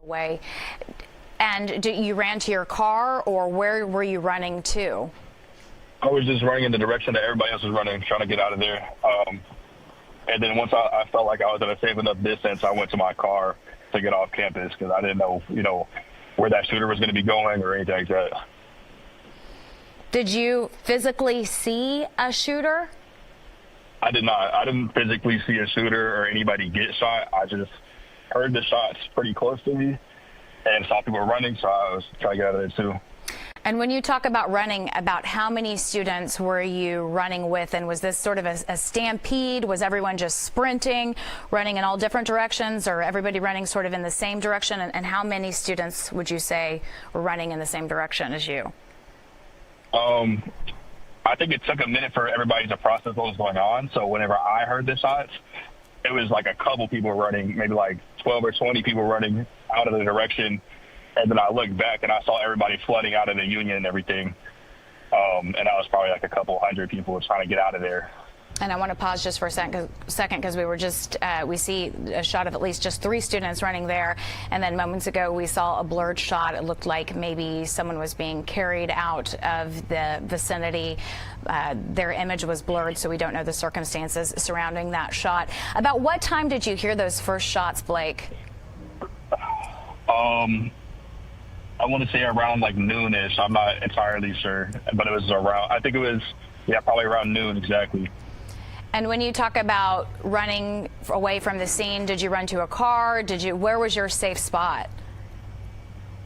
Way. And you ran to your car, or where were you running to? I was just running in the direction that everybody else was running, trying to get out of there. And then once I felt like I was at a safe enough distance, I went to my car to get off campus because I didn't know, where that shooter was going to be going or anything like that. Did you physically see a shooter? I did not. I didn't physically see a shooter or anybody get shot. I just heard the shots pretty close to me and saw people running, so I was trying to get out of there too. And when you talk about running, about how many students were you running with? And was this sort of a stampede? Was everyone just sprinting, running in all different directions, or everybody running sort of in the same direction? And how many students would you say were running in the same direction as you? I think it took a minute for everybody to process what was going on. So whenever I heard the shots, it was like a couple people running, maybe like 12 or 20 people running out of the direction. And then I looked back and I saw everybody flooding out of the Union and everything. And that was probably like a couple hundred people trying to get out of there. And I want to pause just for a second because we were just, we see a shot of at least just 3 students running there. And then moments ago, we saw a blurred shot. It looked like maybe someone was being carried out of the vicinity. Their image was blurred, so we don't know the circumstances surrounding that shot. About what time did you hear those first shots, Blake? I want to say around like noonish. I'm not entirely sure, but it was around, I think it was, probably around noon exactly. And when you talk about running away from the scene, did you run to a car? Where was your safe spot?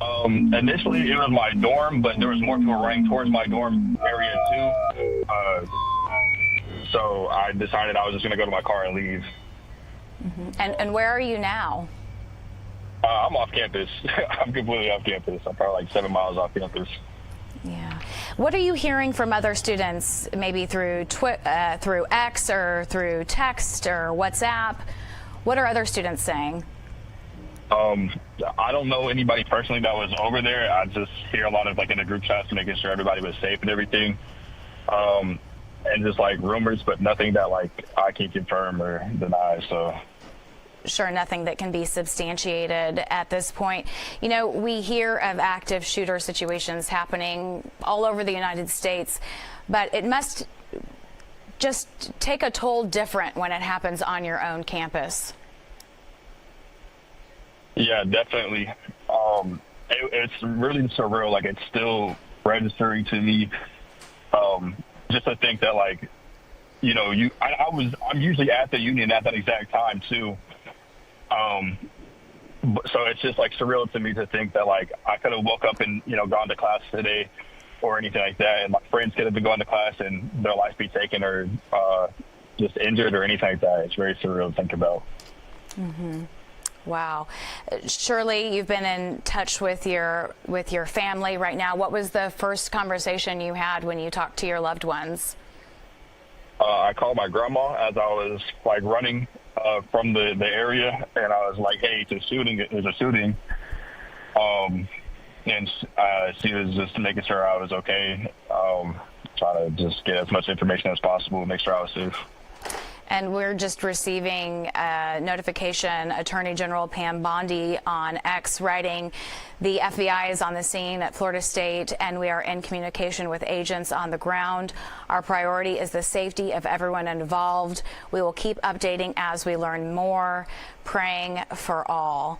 Initially it was my dorm, but there was more people running towards my dorm area too. So I decided I was just going to go to my car and leave. Mm-hmm. And where are you now? I'm off campus. I'm completely off campus. I'm probably like 7 miles off campus. Yeah. What are you hearing from other students, maybe through X or through text or WhatsApp? What are other students saying? I don't know anybody personally that was over there. I just hear a lot of like in the group chats, making sure everybody was safe and everything. And just like rumors, but nothing that like I can confirm or deny. So. Sure, nothing that can be substantiated at this point. We hear of active shooter situations happening all over the United States, but it must just take a toll different when it happens on your own campus. Yeah, definitely. It's really surreal. Like, it's still registering to me. Just to think that, like, I'm usually at the Union at that exact time too. So it's just like surreal to me to think that like I could have woke up and gone to class today or anything like that, and my friends could have been going to class and their life be taken or just injured or anything like that. It's very surreal to think about. Mm-hmm. Wow. Shirley, you've been in touch with your family right now. What was the first conversation you had when you talked to your loved ones? I called my grandma as I was like running from the area, and I was like, "Hey, there's a shooting." And she was just making sure I was okay, trying to just get as much information as possible, make sure I was safe. And we're just receiving notification, Attorney General Pam Bondi on X writing, the FBI is on the scene at Florida State and we are in communication with agents on the ground. Our priority is the safety of everyone involved. We will keep updating as we learn more, praying for all.